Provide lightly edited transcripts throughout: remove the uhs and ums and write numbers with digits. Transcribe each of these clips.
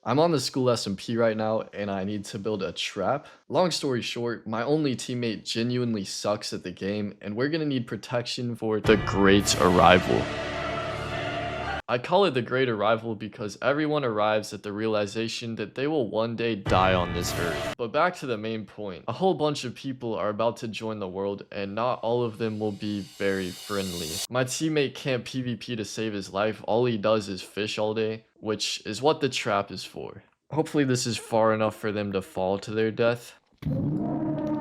I'm on the school SMP right now and I need to build a trap. Long story short, my only teammate genuinely sucks at the game and we're gonna need protection for the Great Arrival. I call it the Great Arrival because everyone arrives at the realization that they will one day die on this earth. But back to the main point, a whole bunch of people are about to join the world and not all of them will be very friendly. My teammate can't PvP to save his life, all he does is fish all day, which is what the trap is for. Hopefully this is far enough for them to fall to their death.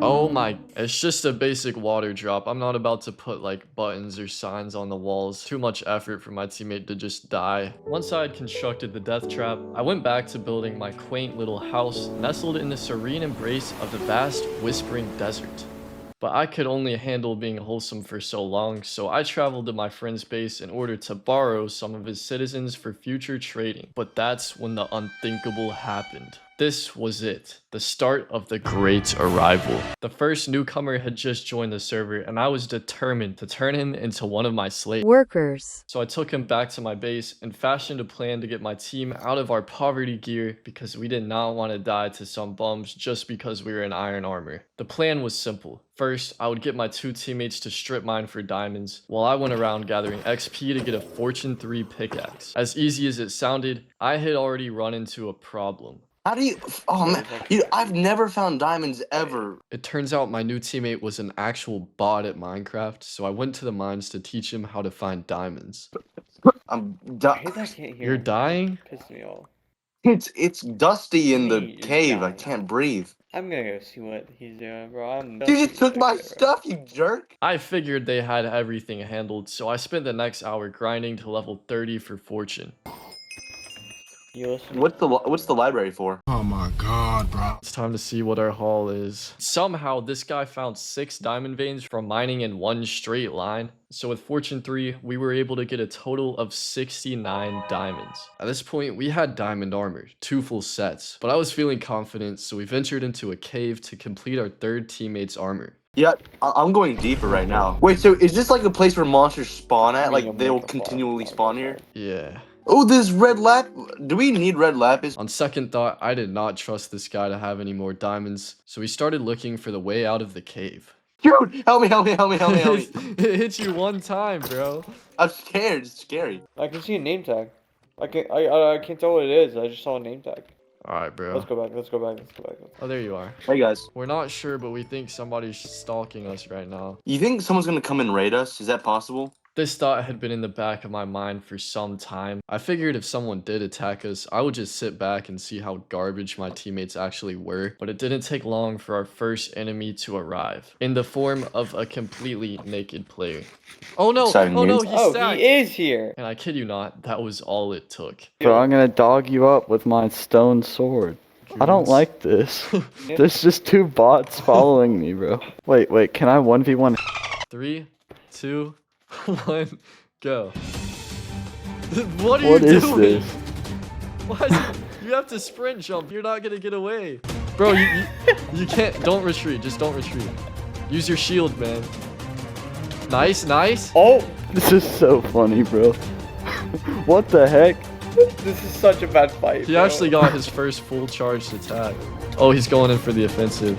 Oh my, it's just a basic water drop. I'm not about to put like buttons or signs on the walls. Too much effort for my teammate to just die. Once I had constructed the death trap, I went back to building my quaint little house nestled in the serene embrace of the vast whispering desert. But I could only handle being wholesome for so long, so I traveled to my friend's base in order to borrow some of his citizens for future trading. But that's when the unthinkable happened. This was it, the start of the Great Arrival. The first newcomer had just joined the server and I was determined to turn him into one of my slave workers. So I took him back to my base and fashioned a plan to get my team out of our poverty gear because we did not want to die to some bums just because we were in iron armor. The plan was simple. First, I would get my two teammates to strip mine for diamonds, while I went around gathering XP to get a Fortune 3 pickaxe. As easy as it sounded, I had already run into a problem. How do you? Oh man, I've never found diamonds ever. It turns out my new teammate was an actual bot at Minecraft, so I went to the mines to teach him how to find diamonds. I'm I hate that I can't hear You're him. dying? Piss me off. It's dusty in the Me, you're cave. I dying. can't breathe. I'm gonna go see what he's doing, bro. You just took my stuff, you jerk. I figured they had everything handled, so I spent the next hour grinding to level 30 for Fortune. What's the library for? Oh my god, bro. It's time to see what our haul is. Somehow, this guy found 6 diamond veins from mining in one straight line. So with Fortune 3, we were able to get a total of 69 diamonds. At this point, we had diamond armor, 2 full sets. But I was feeling confident, so we ventured into a cave to complete our third teammate's armor. Yeah, I'm going deeper right now. Wait, so is this like a place where monsters spawn at? Like they'll continually spawn here? Yeah. Oh, this red lap. Do we need red lapis? On second thought, I did not trust this guy to have any more diamonds, so we started looking for the way out of the cave. Dude, help me, help me, help me, help me, help me. It hit you one time, bro. I'm scared. It's scary. I can see a name tag. I can't tell what it is. I just saw a name tag. Alright, bro. Let's go back. Let's go back. Let's go back. Oh, there you are. Hey guys, We're not sure, but we think somebody's stalking us right now. you think someone's gonna come and raid us? Is that possible? This thought had been in the back of my mind for some time. I figured if someone did attack us, I would just sit back and see how garbage my teammates actually were. But it didn't take long for our first enemy to arrive, in the form of a completely naked player. Oh no! Exciting Oh no! news. He's Oh, stacked! he is here. And I kid you not, that was all it took. Bro, I'm gonna dog you up with my stone sword. I don't like this. There's just 2 bots following me, bro. Wait, can I 1v1? 3, 2, 1, go. What are What you is doing? this? What? You have to sprint jump. You're not gonna get away. Bro, you can't. Don't retreat. Just don't retreat. Use your shield, man. Nice, nice. Oh, This is so funny, bro. What the heck? this is such a bad fight. He bro. actually got his first full charged attack. Oh, he's going in for the offensive.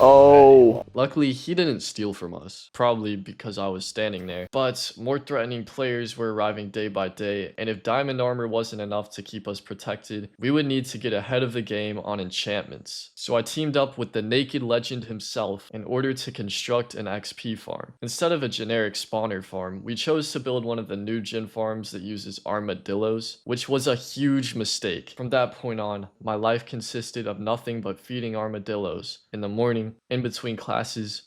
Oh. Luckily, he didn't steal from us, probably because I was standing there. But more threatening players were arriving day by day, and if diamond armor wasn't enough to keep us protected, we would need to get ahead of the game on enchantments. So I teamed up with the Naked Legend himself in order to construct an XP farm. Instead of a generic spawner farm, we chose to build one of the new gen farms that uses armadillos, which was a huge mistake. From that point on, my life consisted of nothing but feeding armadillos in the morning, in between classes,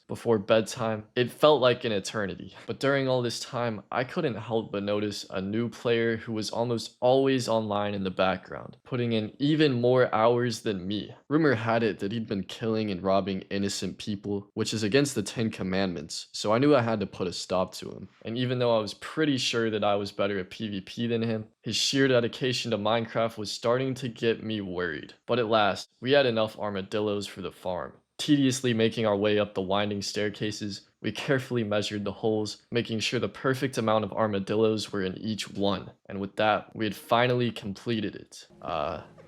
before bedtime. It felt like an eternity. But during all this time, I couldn't help but notice a new player who was almost always online in the background, putting in even more hours than me. Rumor had it that he'd been killing and robbing innocent people, which is against the 10 commandments, so I knew I had to put a stop to him. And even though I was pretty sure that I was better at PvP than him, his sheer dedication to Minecraft was starting to get me worried. But at last, we had enough armadillos for the farm. Tediously making our way up the winding staircases, we carefully measured the holes, making sure the perfect amount of armadillos were in each one. And with that, we had finally completed it.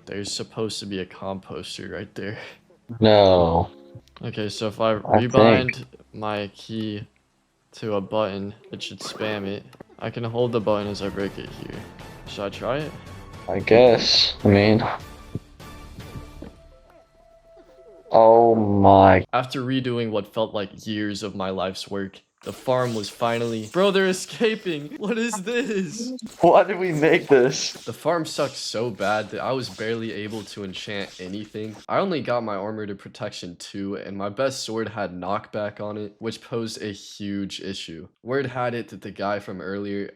There's supposed to be a composter right there. No. Okay, so if I I rebind my key to a button, it should spam it. I can hold the button as I break it here. Should I try it? I guess. I mean. Oh my. After redoing what felt like years of my life's work, the farm was finally— Bro, they're escaping! What is this? Why did we make this? The farm sucked so bad that I was barely able to enchant anything. I only got my armor to protection 2, and my best sword had knockback on it, which posed a huge issue. Word had it that the guy from earlier—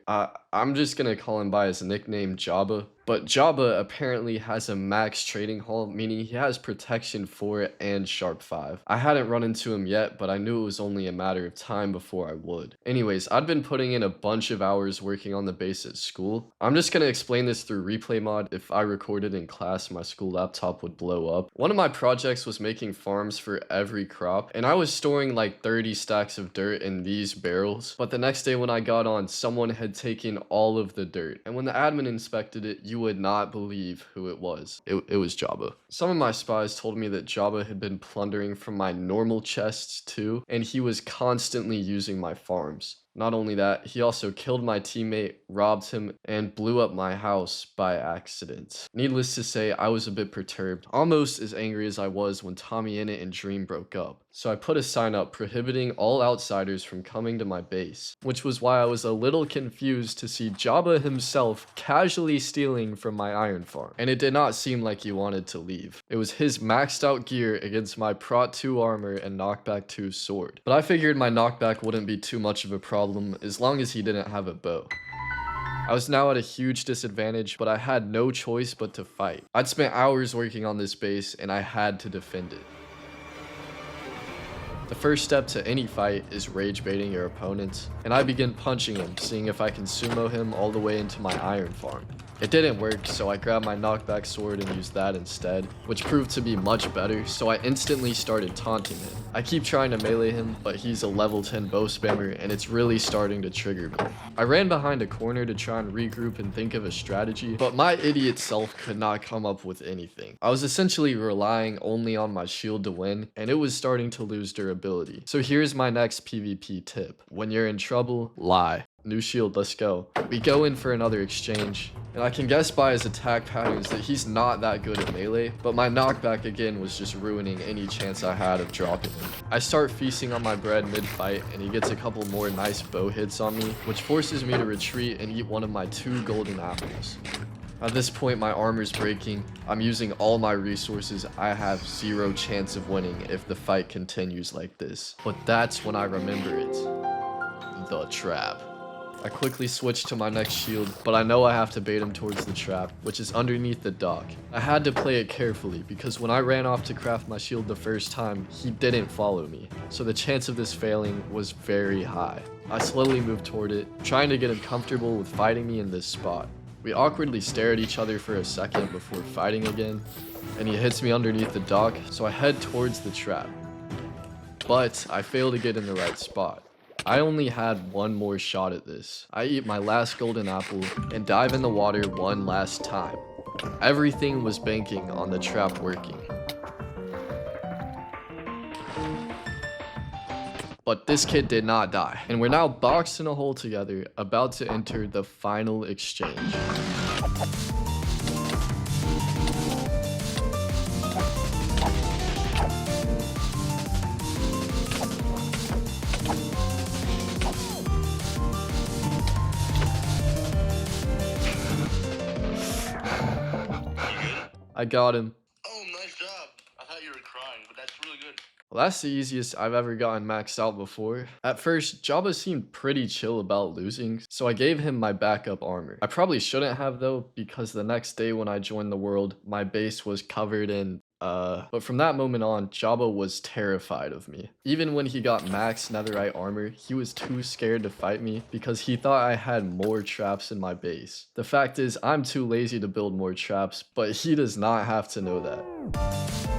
I'm just gonna call him by his nickname Jabba. But Jabba apparently has a max trading haul, meaning he has protection 4 and sharp 5. I hadn't run into him yet, but I knew it was only a matter of time before I would. Anyways, I'd been putting in a bunch of hours working on the base at school. I'm just gonna explain this through replay mod. If I recorded in class, my school laptop would blow up. One of my projects was making farms for every crop, and I was storing like 30 stacks of dirt in these barrels. But the next day when I got on, someone had taken all of the dirt, and when the admin inspected it, you would not believe who it was. It was Jabba. Some of my spies told me that Jabba had been plundering from my normal chests too, and he was constantly using my farms. Not only that, he also killed my teammate, robbed him, and blew up my house by accident. Needless to say, I was a bit perturbed, almost as angry as I was when Tommy Innit and Dream broke up. So I put a sign up prohibiting all outsiders from coming to my base, which was why I was a little confused to see Jabba himself casually stealing from my iron farm. And it did not seem like he wanted to leave. It was his maxed out gear against my Prot 2 armor and knockback 2 sword. But I figured my knockback wouldn't be too much of a problem as long as he didn't have a bow. I was now at a huge disadvantage, but I had no choice but to fight. I'd spent hours working on this base and I had to defend it. The first step to any fight is rage baiting your opponent, and I begin punching him, seeing if I can sumo him all the way into my iron farm. It didn't work, so I grabbed my knockback sword and used that instead, which proved to be much better, so I instantly started taunting him. I keep trying to melee him, but he's a level 10 bow spammer, and it's really starting to trigger me. I ran behind a corner to try and regroup and think of a strategy, but my idiot self could not come up with anything. I was essentially relying only on my shield to win, and it was starting to lose durability. So here's my next PvP tip. When you're in trouble, lie. New shield, let's go. We go in for another exchange, and I can guess by his attack patterns that he's not that good at melee, but my knockback again was just ruining any chance I had of dropping him. I start feasting on my bread mid-fight, and he gets a couple more nice bow hits on me, which forces me to retreat and eat one of my 2 golden apples. At this point, my armor's breaking. I'm using all my resources. I have 0 chance of winning if the fight continues like this. But that's when I remember it. The trap. I quickly switch to my next shield, but I know I have to bait him towards the trap, which is underneath the dock. I had to play it carefully because when I ran off to craft my shield the first time, he didn't follow me, so the chance of this failing was very high. I slowly moved toward it, trying to get him comfortable with fighting me in this spot. We awkwardly stare at each other for a second before fighting again, and he hits me underneath the dock, so I head towards the trap. But I fail to get in the right spot. I only had one more shot at this. I eat my last golden apple and dive in the water one last time. Everything was banking on the trap working. But this kid did not die, and we're now boxed in a hole together, about to enter the final exchange. I got him. Oh, nice job. I thought you were crying, but that's really good. Well, that's the easiest I've ever gotten maxed out before. At first, Jabba seemed pretty chill about losing, so I gave him my backup armor. I probably shouldn't have though, because the next day when I joined the world, my base was covered in but from that moment on, Jabba was terrified of me. Even when he got max netherite armor, he was too scared to fight me because he thought I had more traps in my base. The fact is, I'm too lazy to build more traps, but he does not have to know that.